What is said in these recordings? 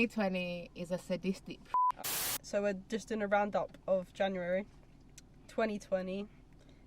2020 is a sadistic. So we're just in a roundup of January 2020. Do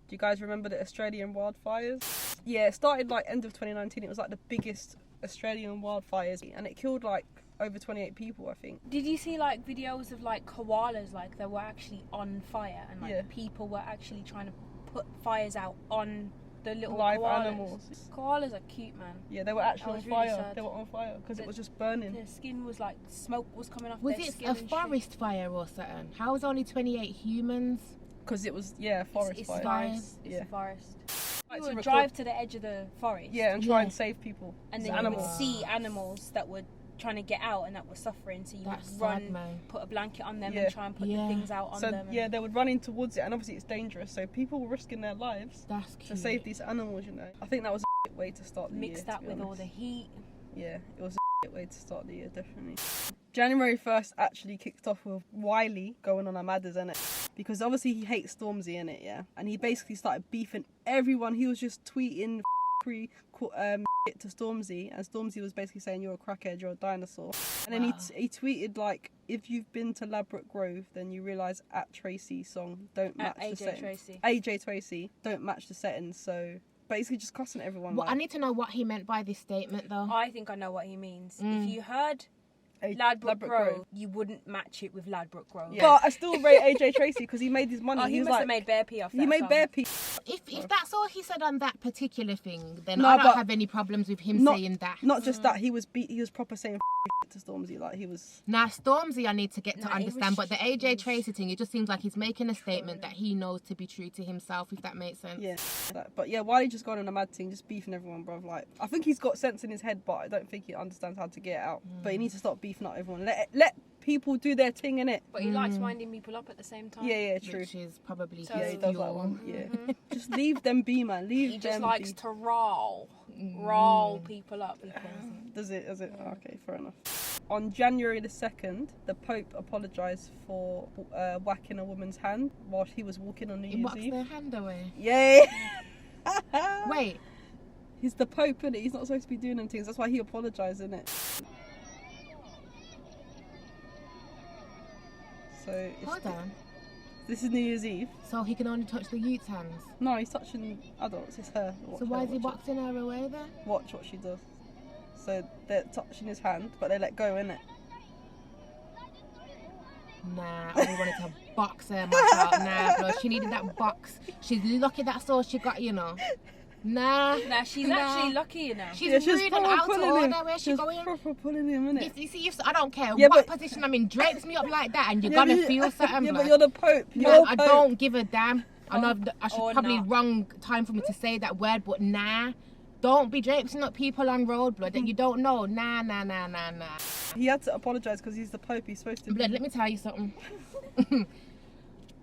you guys remember the Australian wildfires? Yeah, it started like end of 2019. It was like the biggest Australian wildfires, and it killed like over 28 people, I think. Did you see like videos of like koalas, like they were actually on fire, and like people were actually trying to put fires out on the little live koalas. Animals. Koalas are cute, man. Yeah, they were actually on fire. Really, they were on fire because it was just burning. Their skin was like, smoke was coming off Was their it skin. a forest fire or something? How was only 28 humans? Because it was, forest it's fire. Forest. It's Yeah. a forest. Like You to would record- drive to the edge of the forest. Yeah, and try and save people. And then you would see animals that were trying to get out and that were suffering. So you That's would run, sad, man. put a blanket on them Yeah. and try and put the things out on So them. yeah, they would run in towards it, and obviously it's dangerous. So people were risking their lives That's cute. to save these animals. You know, I think that was a way to start the year. Mixed to up be with all honest. the heat. Yeah, it was a way to start the year, definitely. January 1st actually kicked off with Wiley going on a madders, innit? Because obviously he hates Stormzy, innit, yeah? And he basically started beefing everyone. He was just tweeting shit to Stormzy, and Stormzy was basically saying, you're a crackhead, you're a dinosaur. And then he tweeted, like, if you've been to Ladbroke Grove, then you realise at Tracy's song don't match the settings. AJ Tracy don't match the settings, so basically just cussing everyone. Well, like, I need to know what he meant by this statement, though. I think I know what he means. If you heard Ladbroke Ladbroke Grove, you wouldn't match it with Ladbroke Grove. Yeah. But I still rate AJ Tracy because he made his money. Oh, he must have made bare P off that He made song. bare P. If that's all he said on that particular thing, then No, I don't but have any problems with him saying that. Not just that, he was proper saying to Stormzy, like he was. Now, Stormzy, I need to get to Nah, he understand, was- but the AJ Tracy thing, it just seems like he's making a statement that he knows to be true to himself, if that makes sense. Yeah, but yeah, why he just gone on a mad thing, just beefing everyone, bruv? Like, I think he's got sense in his head, but I don't think he understands how to get it out. But he needs to stop beefing up everyone. Let people do their thing, innit? But he likes winding people up at the same time. Yeah, true. Which is probably So- Yeah, his he does that fuel. one. Yeah, just leave them be, man. Leave He them just likes be. to roll people up. He thinks. Does it? Okay, fair enough. On January the 2nd, the Pope apologised for whacking a woman's hand while he was walking on New He Year's whacks Eve. their hand away. Yay! Wait, He's the Pope, innit? He's not supposed to be doing them things. That's why he apologised, innit? So hold on. this is New Year's Eve. So he can only touch the youth's hands. No, he's touching adults. It's her. So why is he boxing her away then? Watch what she does. So they're touching his hand, but they let go, innit? Nah, I wanted to box her myself. Nah, bro, she needed that box. She's lucky that's all she got, you know. Nah, She's actually lucky, you know. She's rude and proper out to pulling order. him. Where's she She's going? proper pulling him, innit? If you see, I don't care Yeah, what but- position I'm in. Drapes me up like that, and you're Yeah, gonna but- feel something. Yeah, blood. but you're the Pope. You're Nah, the I Pope. don't give a damn. I know I should or probably not. wrong time for me to say that word, but nah. Don't be draping up people on road, blood, that you don't know. Nah. He had to apologise because he's the Pope. He's supposed to. Blood, let me tell you something.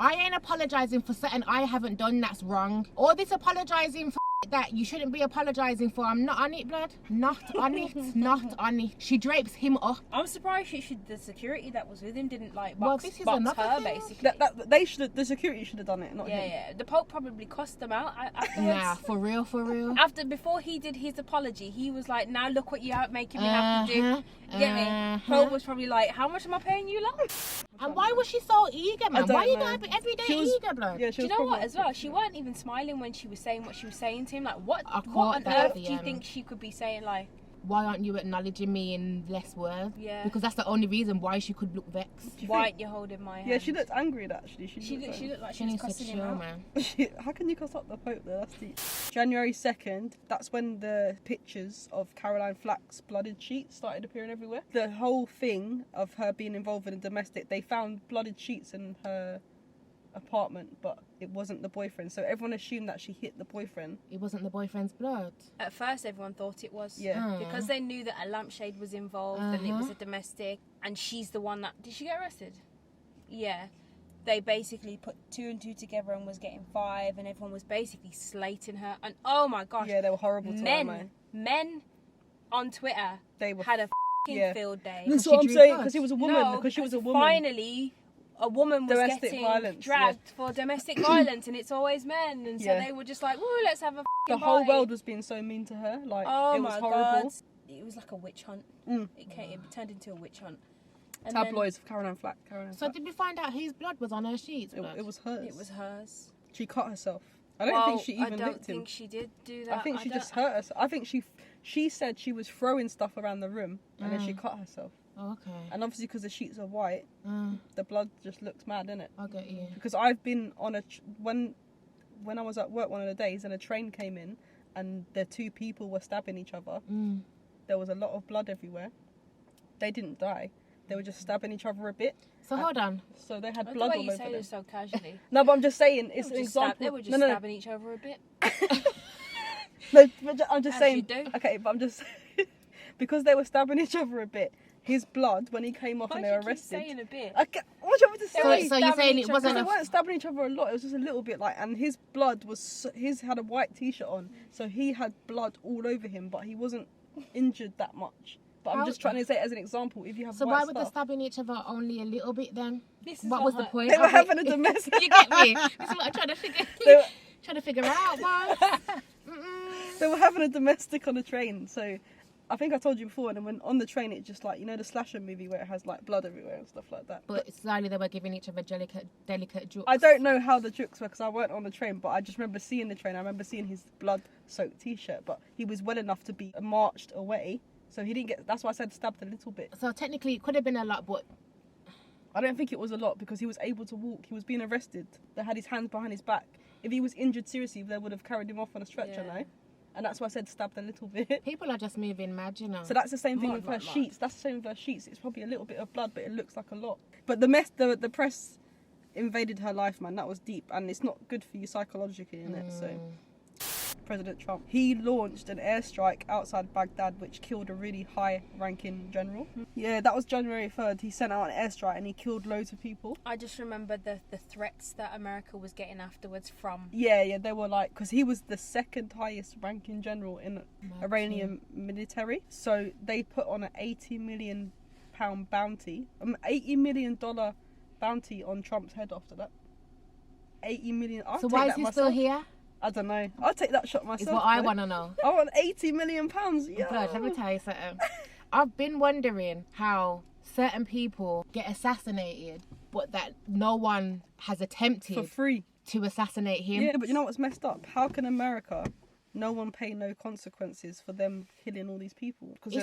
I ain't apologising for something I haven't done that's wrong. All this apologising for that you shouldn't be apologising for. I'm not on it, blood. Not on it. Not on it. She drapes him up. I'm surprised the security that was with him didn't like Well, box, this is box another her, thing. basically. They should. The security should have done it, not him. Yeah. The Pope probably cussed them out afterwards. Nah, for real. Before he did his apology, he was like, now look what you're making me have to do. You get me? Pope was probably like, how much am I paying you, lot? And why was she so eager, man? I don't Why you know. gotta be everyday She was- eager, blood? Yeah, she Do you was know what, probably- as well? She weren't even smiling when she was saying what she was saying to him. Like, what I caught on that at earth the do you end. think she could be saying, like, Why aren't you acknowledging me in less words? Yeah. Because that's the only reason why she could look vexed. Do you why think- aren't you holding my hand? Yeah, she looked angry, actually. She looked like She she was needs to cussing him chill, out. man. How can you cuss up the Pope though? That's deep. January 2nd, that's when the pictures of Caroline Flack's blooded sheets started appearing everywhere. The whole thing of her being involved in a domestic, they found blooded sheets in her apartment, but it wasn't the boyfriend. So everyone assumed that she hit the boyfriend. It wasn't the boyfriend's blood. At first, everyone thought it was. Yeah. Because they knew that a lampshade was involved and it was a domestic, and she's the one that... Did she get arrested? Yeah. They basically put 2 and 2 together and was getting 5, and everyone was basically slating her. And oh my gosh. Yeah, they were horrible to her, man. Men on Twitter They were had a f***ing field day. That's She what I'm drew saying, blood. because she was a woman. No, because she was a because woman. finally, a woman was Domestic getting violence, dragged for domestic violence, and it's always men. And so Yeah. they were just like, "Woo, let's have a The f***ing whole party." world was being so mean to her. Like, Oh it was my horrible. god! It was like a witch hunt. Mm. It turned into a witch hunt. And Tabloids, Caroline Flack. So did we find out whose blood was on her sheets? It was hers. It was hers. She cut herself. I don't think she even I don't licked him. think she did do that. I think she just hurt herself. I think she said she was throwing stuff around the room and then she cut herself. Oh, okay. And obviously because the sheets are white, the blood just looks mad, innit? I get you. Because I've been on when I was at work one of the days and a train came in and the two people were stabbing each other. There was a lot of blood everywhere. They didn't die. They were just stabbing each other a bit. So hold on. So they had The blood way all you over say them. this so casually. No, but I'm just saying it's an example. They were just stabbing each other a bit. No, but I'm just As saying. you do. Okay, but I'm just because they were stabbing each other a bit. His blood when he came off Why and do they you were keep arrested. saying a bit? What do you want me to say? So you're stabbing saying each it wasn't They a... weren't stabbing each other a lot. It was just a little bit like, and his blood was his had a white t-shirt on, so he had blood all over him, but he wasn't injured that much. But I'm just trying to say it as an example. If you have So white why were they stuff, stabbing each other only a little bit then? This is What was the not- point? they were of it? having a domestic. You get me? This is what I'm trying to figure. They were- Trying to figure out, boss. They were having a domestic on the train, so I think I told you before. And then when on the train, it just like, you know, the slasher movie where it has like blood everywhere and stuff like that. But slowly they were giving each other delicate jokes. I don't know how the jokes were because I weren't on the train, but I just remember seeing the train. I remember seeing his blood-soaked t-shirt, but he was well enough to be marched away, so he didn't get. That's why I said stabbed a little bit. So technically it could have been a lot, but I don't think it was a lot because he was able to walk. He was being arrested. They had his hands behind his back. If he was injured seriously, they would have carried him off on a stretcher, Yeah. no? And that's why I said stabbed a little bit. people are just moving mad, you know. So that's the same thing Mad, with her mad, mad. sheets. That's the same with her sheets. It's probably a little bit of blood, but it looks like a lot. But the press invaded her life, man. That was deep, and it's not good for you psychologically, innit? So, President Trump, he launched an airstrike outside Baghdad, which killed a really high-ranking general. Yeah, that was January 3rd. He sent out an airstrike and he killed loads of people. I just remember the threats that America was getting afterwards from. Yeah, they were like, because he was the second highest ranking general in Iranian military. So they put on an £80 million bounty, $80 million bounty on Trump's head after that. 80 million. I'll So take why is that he myself. still here? I don't know. I'll take that shot myself. Is what I boy. want to know. I want £80 million. Yeah. Blood, let me tell you something. I've been wondering how certain people get assassinated, but that no one has For attempted free. to assassinate him. Yeah, but you know what's messed up? How can America, no one pay no consequences for them killing all these people? Because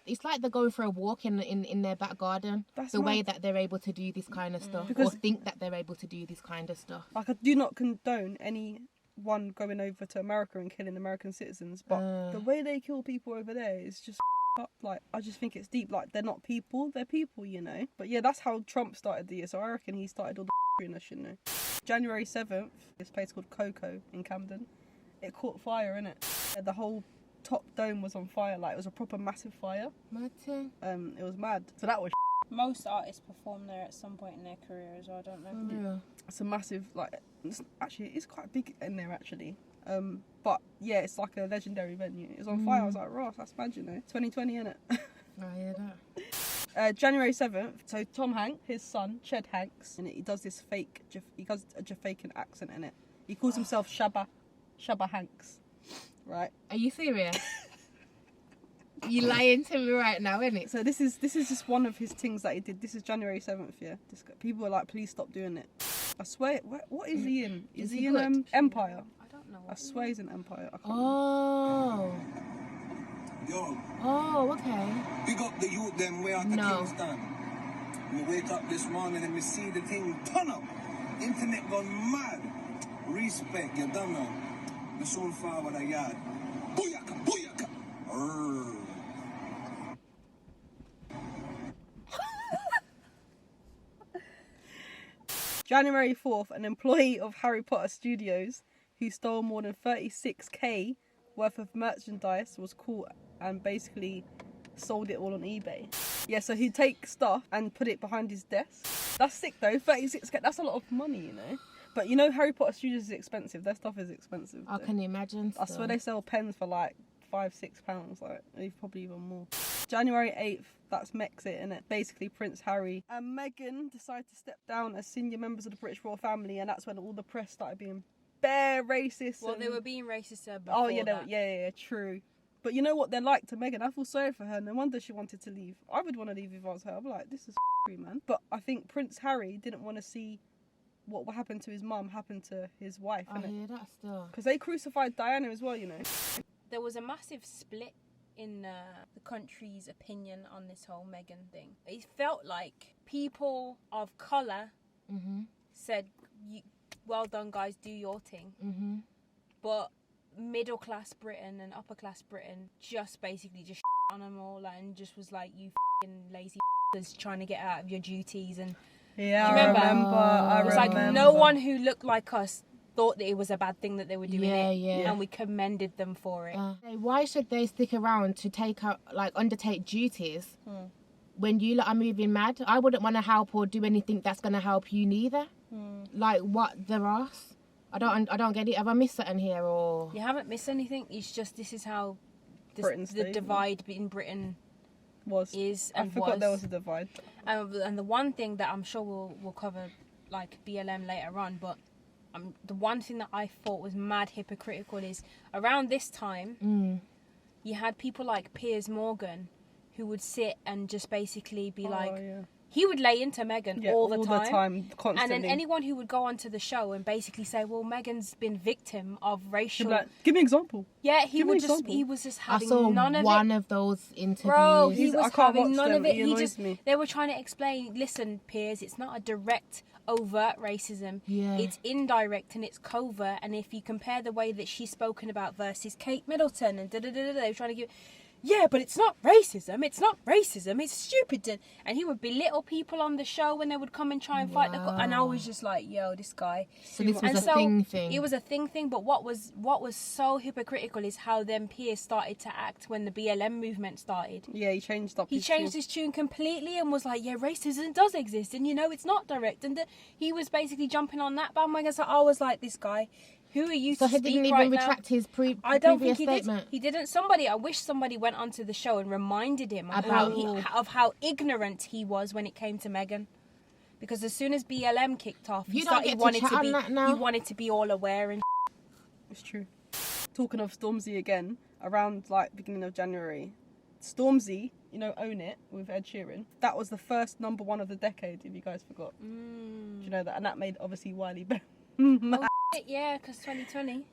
It's like they're going for a walk in their back garden. That's the way mad. that they're able to do this kind of stuff, Because- or think that they're able to do this kind of stuff. like, I do not condone anyone going over to America and killing American citizens, but the way they kill people over there is just up. Like, I just think it's deep. Like, they're not people, they're people, you know. But yeah, that's how Trump started the year, so I reckon he started all the in us, you know. January 7th, this place called Coco in Camden, it caught fire, innit? The whole top dome was on fire. Like, it was a proper massive fire. Mad thing. It was mad. So that was Most artists perform there at some point in their career as well, don't they? Yeah. it's a massive, like, actually it's quite big in there actually. But yeah, it's like a legendary venue. It was on fire. I was like, Ross, that's mad, you know. 2020, innit? I hear that. January 7th, so Tom Hanks, his son, Ched Hanks, and he does this he does a Jamaican accent in it. He calls himself Shabba Hanks, right? Are you serious? You lying to me right now, innit? So this is just one of his things that he did. This is January 7th, yeah. People were like, please stop doing it. I swear, what is he in? Is he in good? Empire? I don't know. I swear he's in Empire. I can't Oh. Yo, Oh, okay. big up the youth them way out of No. Kingston. Me wake up this morning and me see the thing turn up. Internet gone mad. Respect, you don't know. Me soon forward a yard. Booyaka, booyaka. Arrgh. January 4th, an employee of Harry Potter Studios who stole more than 36k worth of merchandise was caught and basically sold it all on eBay. Yeah, so he'd take stuff and put it behind his desk. That's sick though, 36k, that's a lot of money, you know. But you know Harry Potter Studios is expensive, their stuff is expensive. I though. can imagine. I swear they sell pens for like £5-6, like probably even more. January 8th, that's Mexit, innit? Basically Prince Harry and Meghan decided to step down as senior members of the British royal family, and that's when all the press started being bare racist. Well, and... they were being racist before Oh yeah, that. yeah, true. But you know what they're like to Meghan? I feel sorry for her. No wonder she wanted to leave. I would want to leave if I was her. I'm like, this is man. But I think Prince Harry didn't want to see what happened to his mum happen to his wife. I hear that still. Because they crucified Diana as well, you know. There was a massive split in the country's opinion on this whole Meghan thing. It felt like people of colour said, well done guys, do your thing. But middle class Britain and upper class Britain just basically just on them all and just was like, you f***ing lazy trying to get out of your duties. And yeah, remember? I it was like no one who looked like us thought that it was a bad thing that they were doing and we commended them for it. Why should they stick around to undertake duties when you lot are moving mad? I wouldn't want to help or do anything that's going to help you neither. Like, what the ass? I don't get it. Have I missed something here or? You haven't missed anything. It's just this is how the divide in Britain is and I forgot there was a divide. And the one thing that I'm sure we'll cover like BLM later on, but the one thing that I thought was mad hypocritical is around this time you had people like Piers Morgan who would sit and just basically be he would lay into Meghan all the time, constantly. And then anyone who would go onto the show and basically say, well, Meghan's been victim of racial... Like, give me an example. Yeah, he was just having none of it. I saw one of those interviews. Bro, he was having none of it. They were trying to explain, listen, Piers, it's not a direct, overt racism. Yeah. It's indirect and it's covert. And if you compare the way that she's spoken about versus Kate Middleton and da-da-da-da, they were trying to give... Yeah, but it's not racism. It's not racism. It's stupid. And he would belittle people on the show when they would come and try and fight. And I was just like, yo, this guy. So this was a thing. It was a thing. But what was so hypocritical is how then Piers started to act when the BLM movement started. Yeah, he changed up. He changed his tune completely and was like, yeah, racism does exist, and it's not direct. And he was basically jumping on that bandwagon. So I was like, this guy. Who are you to speak right now? So he didn't even retract his I don't previous think statement? He didn't. I wish somebody went onto the show and reminded him of how ignorant he was when it came to Meghan. Because as soon as BLM kicked off, he wanted to be all aware and It's true. Talking of Stormzy again, around beginning of January, Stormzy, Own It with Ed Sheeran, that was the first #1 of the decade, if you guys forgot. Do you know that? And that made obviously Wiley yeah, because 2020.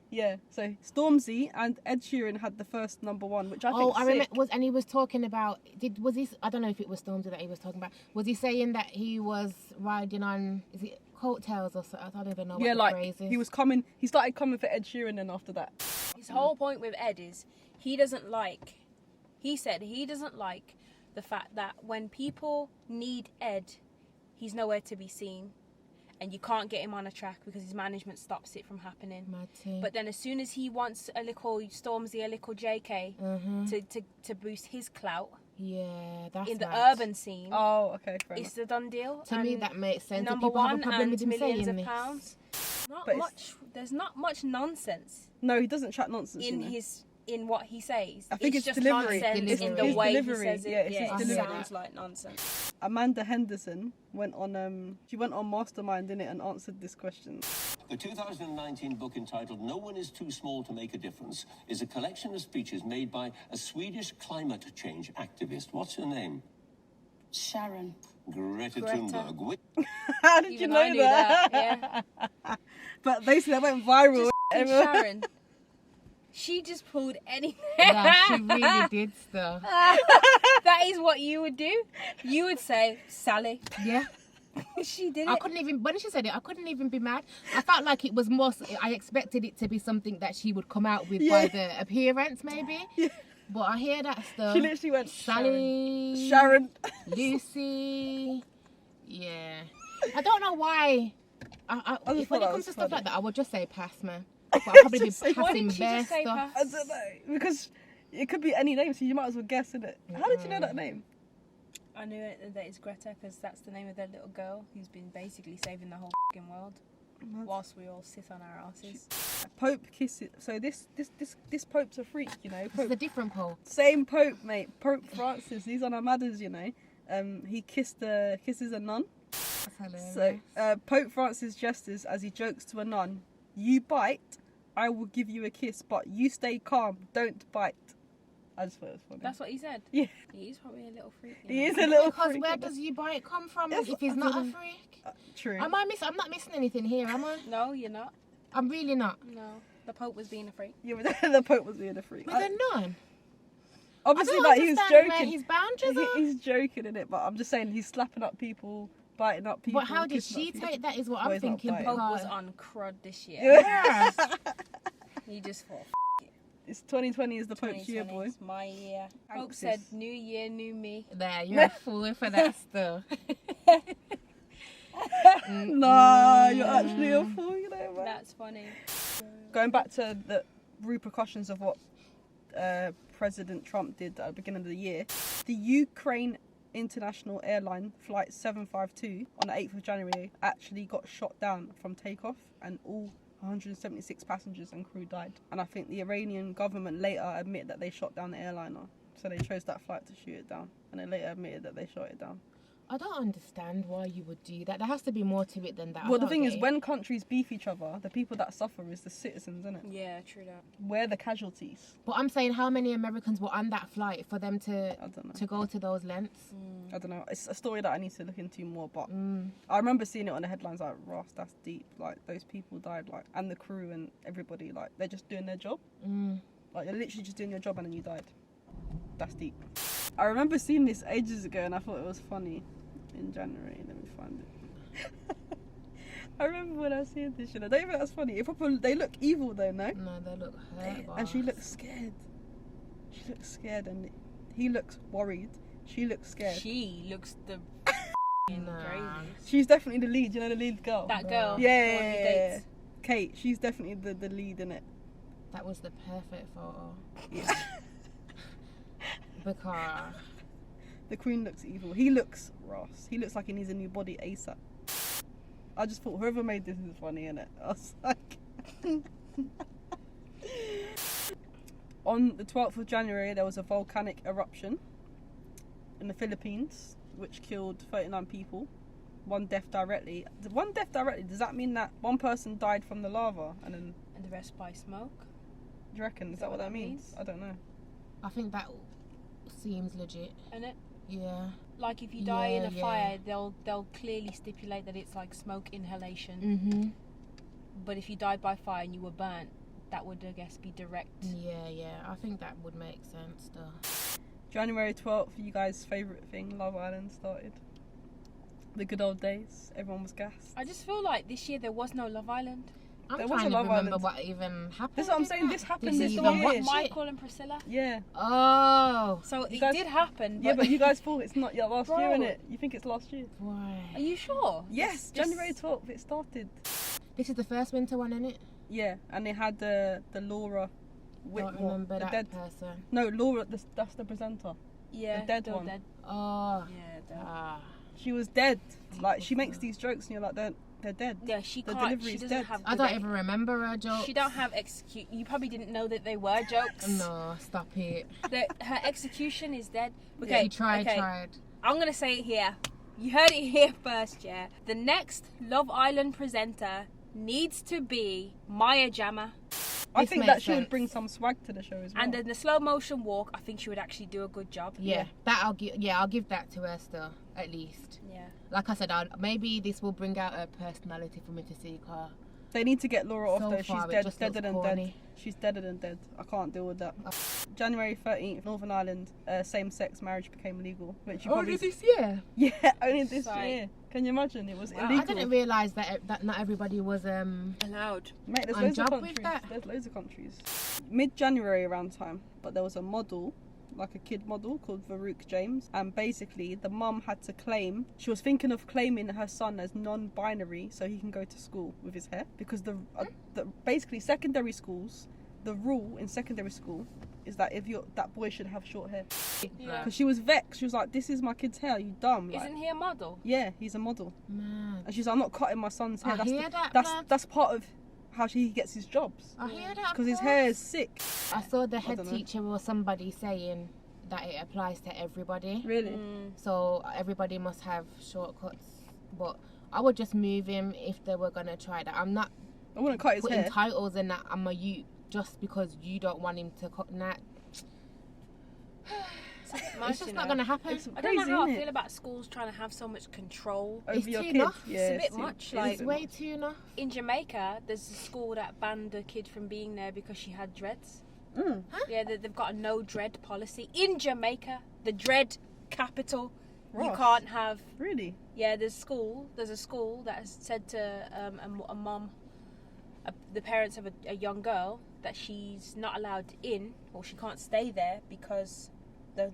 Yeah. So Stormzy and Ed Sheeran had the first #1, which I think. Oh, I remember. And he was talking about. I don't know if it was Stormzy that he was talking about. Was he saying that he was riding on? Is it coattails or something? I don't even know what the phrase is. He was coming. He started coming for Ed Sheeran, then after that. His whole point with Ed is he doesn't like. He said he doesn't like the fact that when people need Ed, he's nowhere to be seen. And you can't get him on a track because his management stops it from happening. But then as soon as he wants a little Stormzy, a little JK to boost his clout in the urban scene, it's the done deal. To me, that makes sense. #1 and millions of pounds. There's not much nonsense. No, he doesn't chat nonsense in what he says. I think it's just delivery. Nonsense in the way he says it. It sounds like nonsense. Amanda Henderson went on Mastermind in it and answered this question. The 2019 book entitled No One Is Too Small to Make a Difference is a collection of speeches made by a Swedish climate change activist. What's her name? Sharon. Greta Thunberg. How did you know that? Yeah. But basically that went viral. Sharon. She just pulled anything. Yeah, she really did stuff. That is what you would do. You would say, Sally. Yeah. She did it. I couldn't even, when she said it, I couldn't even be mad. I felt like it was more, I expected it to be something that she would come out with by the appearance, maybe. Yeah. But I hear that stuff. She literally went, Sally. Sharon. Lucy. Yeah. I don't know why. When it comes to stuff like that, I would just say pass, man. But I'll probably be passing bare stuff. Pass? I don't know. Because it could be any name, so you might as well guess, innit? How did you know that name? I knew it that it's Greta because that's the name of that little girl who's been basically saving the whole f***ing world whilst we all sit on our asses. Pope kisses. So this Pope's a freak, Pope. It's a different Pope. Same Pope, mate. Pope Francis. He's on our matters, He kisses a nun. That's hilarious. So Pope Francis gestures as he jokes to a nun, "You bite, I will give you a kiss, but you stay calm, don't bite. I just thought it was funny. That's what he said. Yeah. He is probably a little freak. He is a little Because freak, where isn't does it? you bite come from It's- if he's I not a don't know. freak? True. I'm not missing anything here, am I? No, you're not. I'm really not. No. The Pope was being a freak. Yeah, but the Pope was being a freak. But then none. Obviously, I don't like, he was understand where joking. his boundaries are. He's joking in it, but I'm just saying he's slapping up people, biting up people. But how did kissing up she people. take that? Is what Well, I'm he's not thinking. biting. Pope was Because on crud this year. yeah. He just thought, It's 2020 is the Pope's year, 2020 boy. is my year. Pope Thanks, said, sis. new year, new me. There, you're a fool for that stuff. Nah, you're actually a fool, you know, man. That's funny. Going back to the repercussions of what President Trump did at the beginning of the year, the Ukraine International Airline Flight 752 on the 8th of January actually got shot down from takeoff, and all 176 passengers and crew died. And I think the Iranian government later admitted that they shot down the airliner. So they chose that flight to shoot it down, and they later admitted that they shot it down. I don't understand why you would do that. There has to be more to it than that. Well, the thing is, when countries beef each other, the people that suffer is the citizens, isn't it? Yeah, true that. We're the casualties. But I'm saying, how many Americans were on that flight for them to I don't know. to go to those lengths? I don't know. It's a story that I need to look into more, but I remember seeing it on the headlines like, Ross, that's deep. Like, those people died, like, and the crew and everybody, like, they're just doing their job. Like, you're literally just doing your job and then you died. That's deep. I remember seeing this ages ago and I thought it was funny. In January, let me find it. I remember when I was seeing this shit. I don't even think that's funny. They look evil though, no? No, they look hurt. And she looks scared. She looks scared and he looks worried. She looks scared. She looks the Nah. craziest. She's definitely the lead, you know, the lead girl. That girl. Yeah, the one he dates. Kate, she's definitely the lead in it. That was the perfect photo. Yeah. Because The Queen looks evil. He looks Ross. He looks like he needs a new body ASAP. I just thought whoever made this is funny, innit? I was like... On the 12th of January, there was a volcanic eruption in the Philippines, which killed 39 people. One death directly. Does that mean that one person died from the lava and then... And the rest by smoke. Do you reckon? Is that what that means? I don't know. I think that seems legit. And it, Yeah. like, if you die in Yeah, a yeah. fire, they'll clearly stipulate that it's like smoke inhalation. Mm-hmm. But if you died by fire and you were burnt, that would, I guess, be direct. Yeah. I think that would make sense, though. January 12th, you guys' favourite thing, Love Island started. The good old days. Everyone was gassed. I just feel like this year there was no Love Island. I'm There was trying a to Love remember Island. what even happened. This is what I'm in saying, that. this happened Did this you The even one year. with watch it? Michael and Priscilla. Yeah. Oh, So You it guys- did happen. Yeah, but you guys thought it's not last year, Bro. innit? You think it's last year? why? Are you sure? Yes, This- January 12th it started. This is the first winter one, isn't it? Yeah, and they had the Laura Don't Whitmore, remember the that dead. person. No, Laura, that's the presenter. Yeah. The dead they were one. Dead. Oh, Yeah, dead. She was dead. Like, she makes these jokes and you're like, they're dead. Yeah, she The can't. delivery She is doesn't dead. have. I the don't rec- even remember her joke. She don't have execute. You probably didn't know that they were jokes. No, stop it. Her execution is dead. She Okay, tried. I'm gonna say it here. You heard it here first, yeah. The next Love Island presenter needs to be Maya Jama. I This think makes that she would sense. bring some swag to the show as well. And then the slow motion walk, I think she would actually do a good job. Yeah, that I'll give. Yeah, I'll give that to her still, at least. Yeah. Like I said, maybe this will bring out her personality for me to see her. They need to get Laura off So though. She's far, it dead, just deader looks than corny. dead. She's deader than dead. I can't deal with that. January 13th, Northern Ireland, same-sex marriage became legal. Which you probably... this year? Yeah, only this Right. year. Can you imagine? It was Wow, illegal. I didn't realise that not everybody was Allowed. Mate, there's on loads of job with countries. that. There's loads of countries. Mid-January around time, but there was a model, like a kid model called Farouk James, and basically the mum had to claim, she was thinking of claiming her son as non-binary so he can go to school with his hair, because the basically secondary schools, the rule in secondary school is that if that boy should have short hair. Yeah. Because she was vexed. She was like, "This is my kid's hair. You dumb." Like, Isn't he a model? yeah, he's a model, Man, and she's like, "I'm not cutting my son's hair." I hear that, man. That's part of how he gets his jobs. I hear that. Because his hair is sick. I saw the head dunno. teacher or somebody saying that it applies to everybody. Really? So everybody must have shortcuts. But I would just move him if they were gonna try that. I'm not I wouldn't cut his putting hair. titles in that I'm a you just because you don't want him to cut that. It's just not gonna happen. It's I don't know crazy, how I innit? feel about schools trying to have so much control. Over It's your too kids. enough. Yeah, It's a bit much, it is like- It's a bit way much. too enough. In Jamaica, there's a school that banned a kid from being there because she had dreads. Mm. Yeah, they've got a no dread policy in Jamaica, the dread capital. You Ross. can't have. Really? Yeah, there's a school that has said to a mum, the parents of a young girl, that she's not allowed in, or she can't stay there because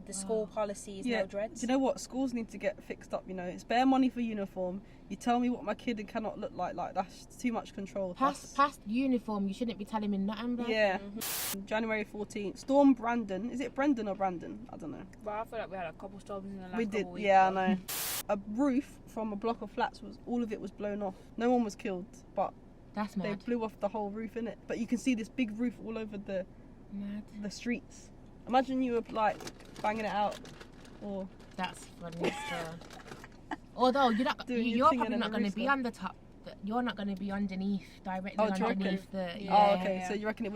the school policy is Yeah. no dreads. Do you know what? Schools need to get fixed up, you know. It's bare money for uniform. You tell me what my kid cannot look like that's too much control. Past uniform, you shouldn't be telling me nothing, bro. Yeah. January 14th. Storm Brandon. Is it Brendan or Brandon? I don't know. But I feel like we had a couple storms in the last We did, couple weeks. yeah, I know. A roof from a block of flats all of it was blown off. No one was killed, but That's they mad. blew off the whole roof, innit? But you can see this big roof all over the streets. Imagine you were like banging it out, or That's funny still. Although you're Doing your you're thing probably and not then going to be rooster. on the top. You're not going to be underneath, directly Oh, do you reckon? underneath the. Yeah. oh, Yeah. okay. So you reckon it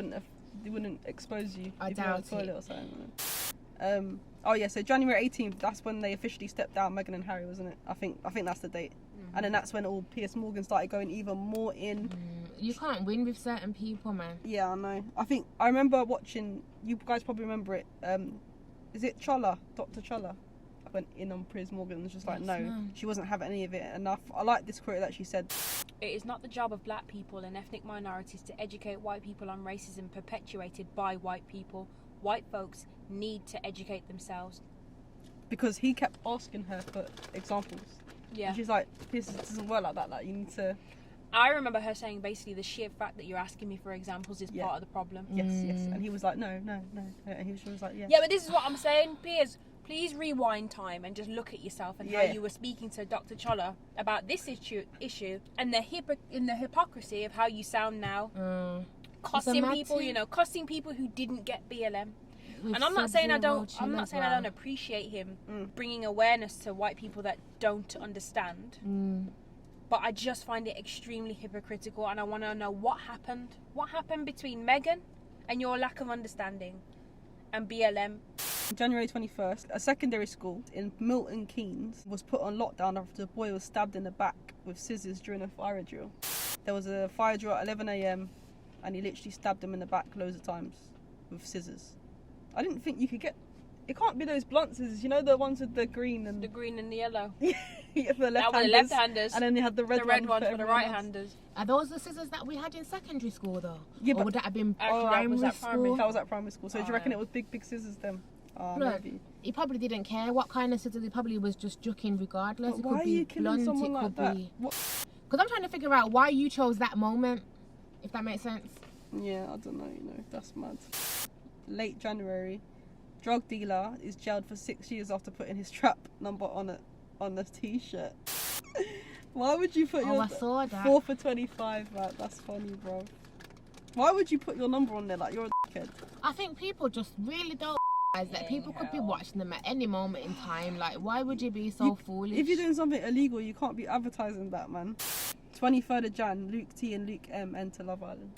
wouldn't expose you I if you were on doubt the toilet it. or something? Oh yeah. So January 18th. That's when they officially stepped down Meghan and Harry, wasn't it? I think that's the date. And then that's when all Piers Morgan started going even more in. You can't win with certain people, man. Yeah, I know. I remember watching. You guys probably remember it. Is it Chola? Dr. Chola went in on Piers Morgan and was just like, Yes, no, ma'am. she wasn't having any of it enough. I like this quote that she said. It is not the job of black people and ethnic minorities to educate white people on racism perpetuated by white people. White folks need to educate themselves. Because he kept asking her for examples. Yeah. And she's like, Piers, it doesn't work like that. Like, you need to. I remember her saying basically the sheer fact that you're asking me for examples is Yeah. part of the problem. Yes. And he was like, no. And she was like, yeah. Yeah, but this is what I'm saying, Piers. Please rewind time and just look at yourself and how Yeah. you were speaking to Dr. Chola about this issue and the hypocrisy of how you sound now, cussing mad people, thing. cussing people who didn't get BLM. With And I'm not saying I Sub-Zero don't. I'm chill not as saying I well. don't appreciate him bringing awareness to white people that don't understand. But I just find it extremely hypocritical, and I want to know what happened. What happened between Meghan and your lack of understanding, and BLM? January 21st, a secondary school in Milton Keynes was put on lockdown after a boy was stabbed in the back with scissors during a fire drill. There was a fire drill at 11 a.m. and he literally stabbed him in the back loads of times with scissors. I didn't think you could get. It can't be those blunt scissors, you know, the ones with the green and The green and the yellow. yeah, for the That were the left-handers. left-handers. And then they had the red, The red one ones for the everyone else. right-handers. Are those the scissors that we had in secondary school, though? Yeah, or but- would that have been Actually, that primary was at school? primary. That was at primary school. So do you Oh, reckon yeah. it was big scissors then? Look, Maybe. he probably didn't care what kind of scissors. He probably was just jucking regardless. But It why could are be you killing blunt. someone It like could that? be. What? Because I'm trying to figure out why you chose that moment. If that makes sense. Yeah, I don't know, that's mad. Late January, drug dealer is jailed for 6 years after putting his trap number on the t-shirt. Why would you put your I saw that. 4 for 25, man? That's funny, bro. Why would you put your number on there like you're a dickhead? I think people just really don't realize that people could be watching them at any moment in time. Like, why would you be so foolish? If you're doing something illegal, you can't be advertising that, man. 23rd of Jan, Luke T and Luke M enter Love Island.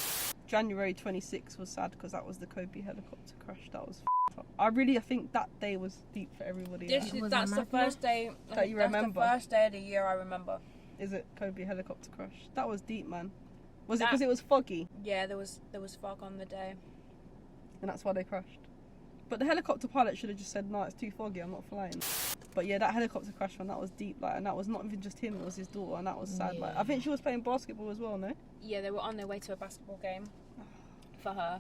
January 26th was sad because that was the Kobe helicopter crash. That was f***ed up. I think that day was deep for everybody. That's the first day That you remember. That's the first day of the year I remember. Is it Kobe helicopter crash? That was deep, man. Was it That- because it was foggy Yeah, there was fog on the day. and that's why they crashed? But the helicopter pilot should have just said, no, it's too foggy, I'm not flying. But yeah, that helicopter crash, man, that was deep. Like, and that was not even just him, it was his daughter, and that was sad. Like, I think she was playing basketball as well, no? Yeah, they were on their way to a basketball game for her.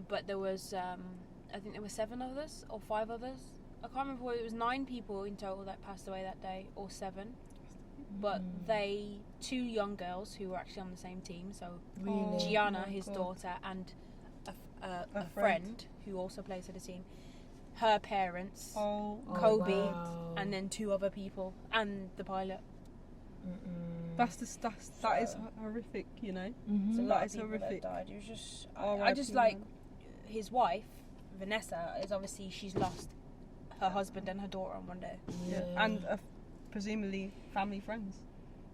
But there was, I think there were 7 others or 5 others. I can't remember whether it was 9 people in total that passed away that day or 7. But 2 young girls who were actually on the same team. So Really? Gianna, Oh my his God. daughter, and a friend. friend who also plays for the team. Her parents, Oh, Kobe, wow. and then 2 other people, and the pilot. that is horrific, you know? Mm-hmm. So That is horrific. Died. It was just, I R.I.P., just like man. his wife, Vanessa, is obviously she's lost her husband and her daughter on one day, Yeah. And presumably family friends.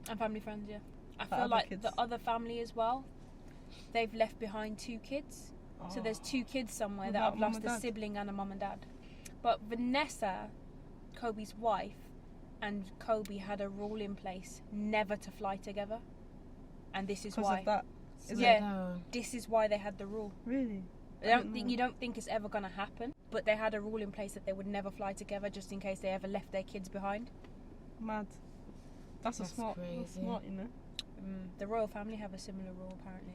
and family friends. Yeah, I The feel other like kids. the other family as well, they've left behind 2 kids. So there's 2 kids somewhere that Without have mum lost and a dad. sibling and a mum and dad. But Vanessa, Kobe's wife, and Kobe had a rule in place never to fly together. And this is Because why. of that. Is Yeah. it? No. This is why they had the rule. Really? You don't think it's ever gonna happen, but they had a rule in place that they would never fly together just in case they ever left their kids behind. Mad. That's That's That's crazy. smart, you know. The royal family have a similar rule apparently.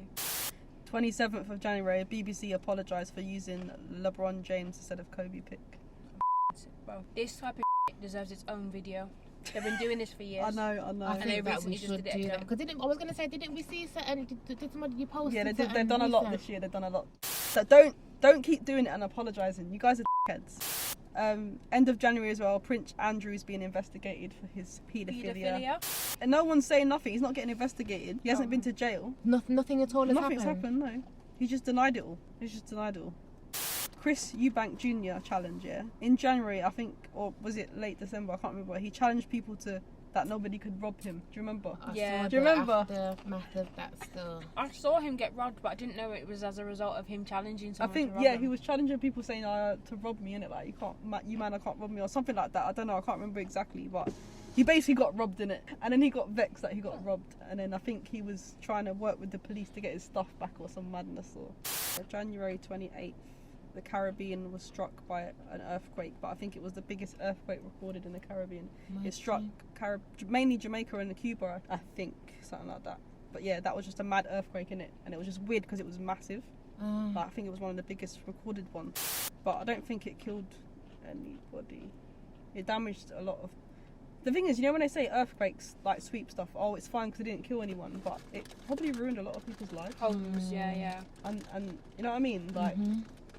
27th of January, BBC apologised for using LeBron James instead of Kobe pick. Bro, this type of deserves its own video. They've been doing this for years. I know. I And they think that we recently just should did it do that. again. Because I was going to say, didn't we see certain, did somebody you posted? Yeah, certain they've done a lot research? this year. They've done a lot. So don't keep doing it and apologising. You guys are heads. End of January as well, Prince Andrew's being investigated for his paedophilia. And no one's saying nothing. He's not getting investigated. He hasn't been to jail. Nothing at all has Nothing's happened. happened, no. He just denied it all. He's just denied it all. Chris Eubank Jr. challenge, yeah. In January, I think, or was it late December? I can't remember. He challenged people to that nobody could rob him. Do you remember? I Yeah. saw Do you the remember? aftermath of that still. I saw him get robbed, but I didn't know it was as a result of him challenging I someone think, to rob yeah, him. he was challenging people saying to rob me, innit? Like, you man, I can't rob me, or something like that. I don't know, I can't remember exactly, but he basically got robbed, in it. And then he got vexed that he got robbed. And then I think he was trying to work with the police to get his stuff back or some madness. Or January 28th, the Caribbean was struck by an earthquake, but I think it was the biggest earthquake recorded in the Caribbean. It struck mainly Jamaica and Cuba, I think, something like that. But yeah, that was just a mad earthquake, innit? And it was just weird because it was massive. Like, I think it was one of the biggest recorded ones. But I don't think it killed anybody. It damaged a lot of... The thing is, you know when they say earthquakes, like sweep stuff, oh, it's fine because it didn't kill anyone, but it probably ruined a lot of people's lives. Homes, yeah. And you know what I mean? Like,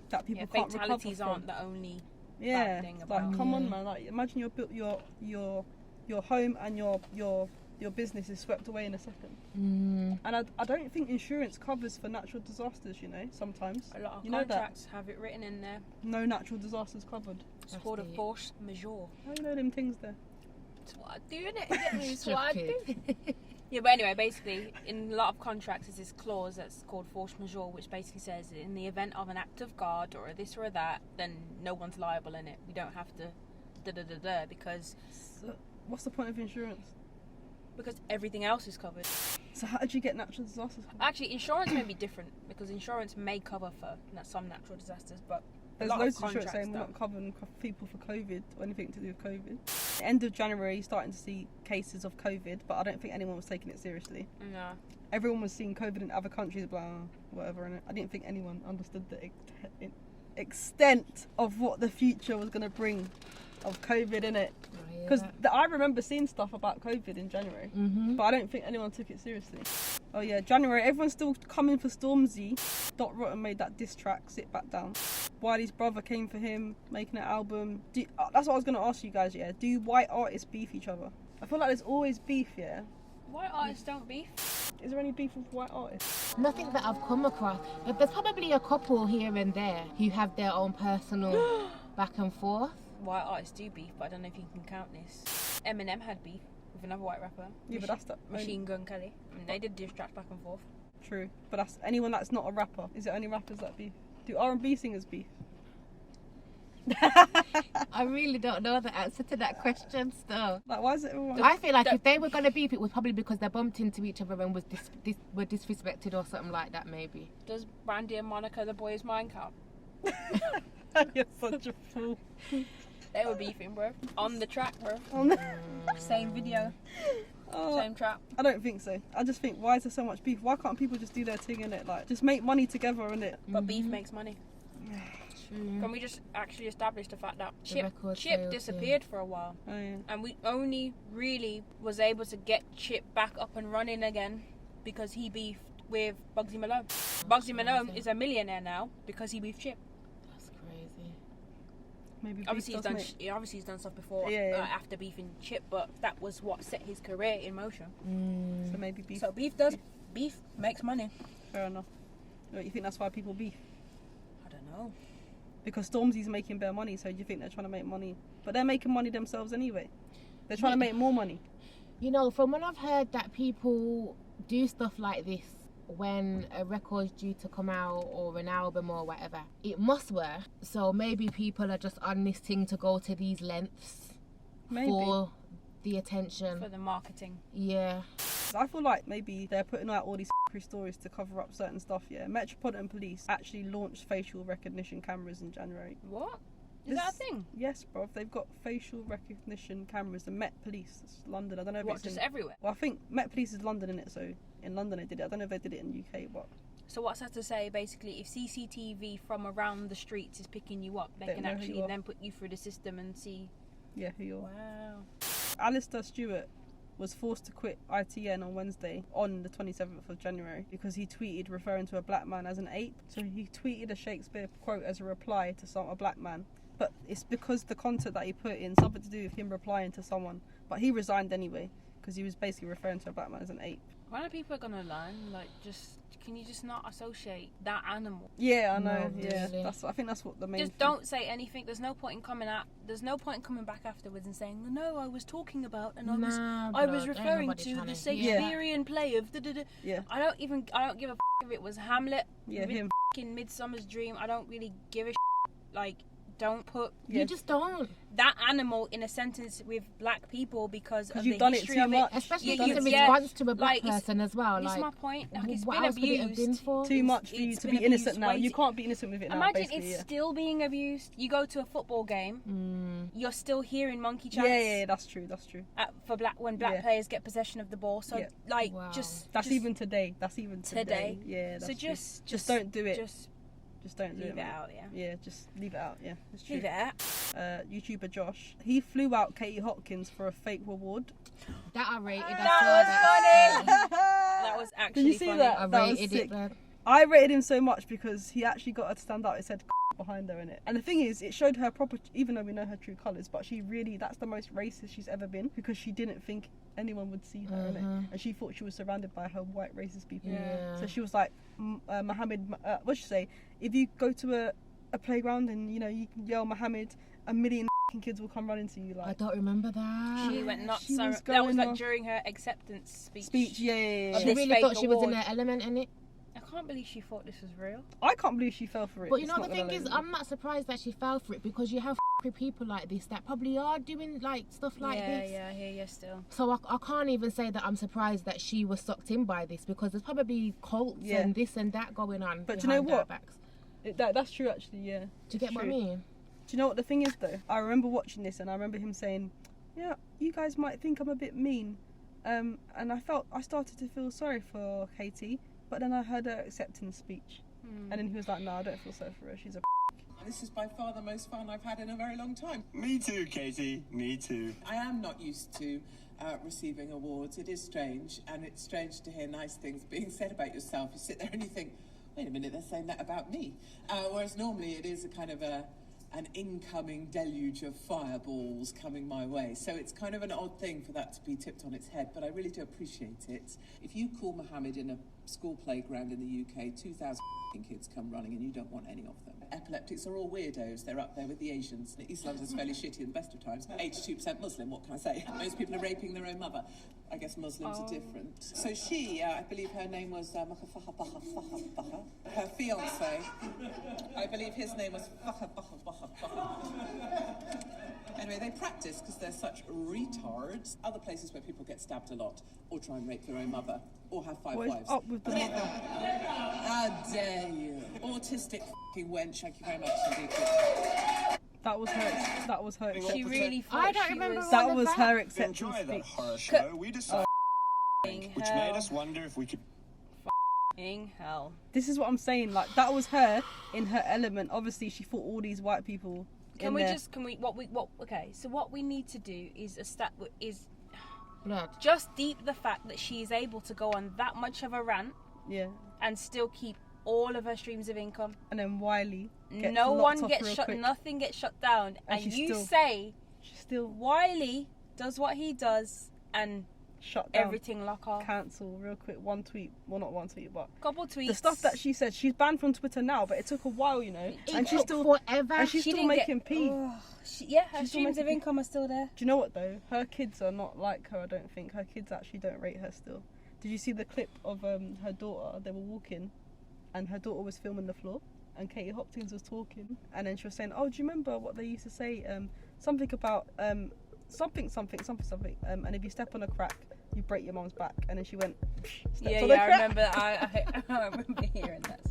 that people can't recover Fatalities from. aren't the only Yeah, bad thing it's about like, come on, man. Like, imagine you built your home and your business is swept away in a second. And I don't think insurance covers for natural disasters, you know, sometimes. A lot of you know that? contracts have it written in there. No natural disasters covered. It's called a force majeure. How do you know them things there? That's what I do, innit? Get me? It's what I do. Stupid. Yeah, but anyway, basically, in a lot of contracts, there's this clause that's called force majeure, which basically says that in the event of an act of God or a this or a that, then no one's liable in it. We don't have to because So, what's the point of insurance? everything else is covered. So how did you get natural disasters covered? Actually, insurance may be different because insurance may cover for some natural disasters, but There's a lot loads of of insurance contracts saying we're not covering people for COVID or anything to do with COVID. End of January, starting to see cases of COVID, but I don't think anyone was taking it seriously. No. Everyone was seeing COVID in other countries, blah, whatever, and I didn't think anyone understood the extent of what the future was going to bring of COVID, innit? Because I remember seeing stuff about COVID in January, but I don't think anyone took it seriously. Oh yeah, January, everyone's still coming for Stormzy. Dot Rotten made that diss track, Sit Back Down. Wiley's brother came for him, making an album. That's what I was going to ask you guys, yeah. Do white artists beef each other? I feel like there's always beef, yeah. White artists don't beef. Is there any beef with white artists? Nothing that I've come across. But there's probably a couple here and there who have their own personal back and forth. White artists do beef, but I don't know if you can count this. Eminem had beef with another white rapper. Yeah, but that's the Machine Gun Kelly. I mean, they did diss tracks back and forth. True, but that's anyone that's not a rapper. Is it only rappers that beef? Do R&B singers beef? I really don't know the answer to that question still. Like, why is it everyone? I feel like if they were going to beef, it was probably because they bumped into each other and were disrespected or something like that, maybe. Does Brandy and Monica, the boys' mind count? You're such a fool. They were beefing, bro. On the track, bro. Same video. Oh, Same trap. I don't think so. I just think, why is there so much beef? Why can't people just do their thing, innit? Like, just make money together, innit? But beef makes money. True. Can we just actually establish the fact that The record Chip sales, disappeared for a while, Oh, yeah. and we only really was able to get Chip back up and running again because he beefed with Bugsy Malone. Bugsy Malone is a millionaire now because he beefed Chip. That's crazy. Maybe beef Obviously does he's done stuff before after beefing Chip, but that was what set his career in motion. So maybe beef. So beef makes money. Fair enough. What, you think that's why people beef? I don't know. Because Stormzy's making bare money, so do you think they're trying to make money? But they're making money themselves anyway. They're trying to make more money. You know, from when I've heard that people do stuff like this when a record's due to come out or an album or whatever, it must work. So maybe people are just on this thing to go to these lengths for the attention. For the marketing. Yeah. I feel like maybe they're putting out all these stories to cover up certain stuff, yeah. Metropolitan Police actually launched facial recognition cameras in January. What? Is that a thing? Yes, bro. They've got facial recognition cameras. The Met Police, it's London. I don't know if What, it's just in... everywhere? Well, I think Met Police is London, innit? So in London they did it. I don't know if they did it in the UK, but... So what's that to say, basically, if CCTV from around the streets is picking you up, they They can know who actually you are. then put you through the system and see... Yeah, who you are. Wow. Alistair Stewart was forced to quit ITN on Wednesday, on the 27th of January, because he tweeted referring to a black man as an ape. So he tweeted a Shakespeare quote as a reply to a black man. But it's because the content that he put in, something to do with him replying to someone. But he resigned anyway, because he was basically referring to a black man as an ape. When are people going to learn? Like, can you just not associate that animal? Yeah, I know. No, Yeah, really. I think that's what the main. Just don't say anything. There's no point in coming back afterwards and saying, no, I was talking about, and I was referring to the Shakespearean play of da-da-da. Yeah. I don't give a if it was Hamlet. Yeah, him. In Midsummer's Dream. I don't really give a like. Don't put You just don't. that animal in a sentence with black people because of you've the done it history too of much. it. Especially You've if done it's a it too response to a black Like, person as well. This Like, is my point. Like, it's what been else would it have abused. been for? Too much for you It's to been be innocent abused now. way You too- can't be innocent with it now. Imagine basically, it's yeah. still being abused. You go to a football game, you're still hearing monkey chants. Yeah, that's true. That's true. When black players get possession of the ball. So Yeah. like Wow. That's even today. That's even today. Yeah. That's So true. just don't do it. Just don't do leave it. it man. out. Yeah. Yeah, just leave it out. Yeah, it's true. Leave it out. YouTuber Josh, he flew out Katie Hopkins for a fake reward. That I rated. That was funny. That was actually Did you see funny. that? I That was rated sick. it, blood. I rated him so much because he actually got her to stand up. It said behind her in it, and the thing is, it showed her proper. Even though we know her true colours, but she really—that's the most racist she's ever been because she didn't think anyone would see her in it, and she thought she was surrounded by her white racist people. Yeah. So she was like, Mohammed. What should say? If you go to a playground and you can yell Mohammed, a million kids will come running to you. Like I don't remember that. She went nuts. She was That was going like off. during her acceptance speech. Yeah. She This really fake thought she was in award. her element in it. I can't believe she thought this was real. I can't believe she fell for it. But you It's know not the gonna thing is, let me. I'm not surprised that she fell for it because you have people like this that probably are doing like stuff like this. Yeah, I hear you still. So I can't even say that I'm surprised that she was sucked in by this because there's probably cults Yeah. and this and that going on. But do you know behind our what? backs. That's true actually. Yeah. Do you get what I True. mean? Do you know what the thing is though? I remember watching this and I remember him saying, "Yeah, you guys might think I'm a bit mean," and I started to feel sorry for Katie, but then I heard her acceptance speech, and then he was like, "No, I don't feel sorry for her. She's a." This is by far the most fun I've had in a very long time. Me too, Katie. Me too. I am not used to receiving awards. It is strange, and it's strange to hear nice things being said about yourself. You sit there and you think, wait a minute, they're saying that about me. Whereas normally it is a kind of an incoming deluge of fireballs coming my way. So it's kind of an odd thing for that to be tipped on its head, but I really do appreciate it. If you call Mohammed in a school playground in the UK, 2,000 kids come running and you don't want any of them. Epileptics are all weirdos. They're up there with the Asians. East London's fairly shitty in the best of times. 82% Muslim, what can I say? Most people are raping their own mother. I guess Muslims are different. So she, I believe her name was her fiance. I believe his name was Anyway, they practice because they're such retards. Other places where people get stabbed a lot, or try and rape their own mother, or have 5 What is wives. up with the mother? How dare you? Autistic f***ing wench, thank you very much indeed. That was her. That was her. She really thought I don't she remember was all That of was that. her acceptance Enjoy that speech. horror show. We decided, which made hell. us wonder if we could. In hell. This is what I'm saying. Like that was her in her element. Obviously, she thought all these white people. Okay, so what we need to do is Blood. just deep the fact that she is able to go on that much of a rant Yeah. and still keep all of her streams of income. And then Wiley. Gets No locked one off gets real shut, quick. nothing gets shut down. And she's you still- say She's still Wiley does what he does and shut down. everything lock off. Cancel real quick. One tweet. Well, not one tweet, but Couple tweets. the stuff that she said. She's banned from Twitter now, but it took a while, It and she's took still forever. and she's She still didn't making pee. her She's still streams of making- income are still there. Do you know what though? Her kids are not like her. I don't think her kids actually don't rate her still. Did you see the clip of her daughter? They were walking, and her daughter was filming the floor, and Katie Hopkins was talking, and then she was saying, "Oh, do you remember what they used to say? Something about something, and if you step on a crack, you break your mum's back." And then she went, Yeah, on a I crack. remember. I remember hearing that.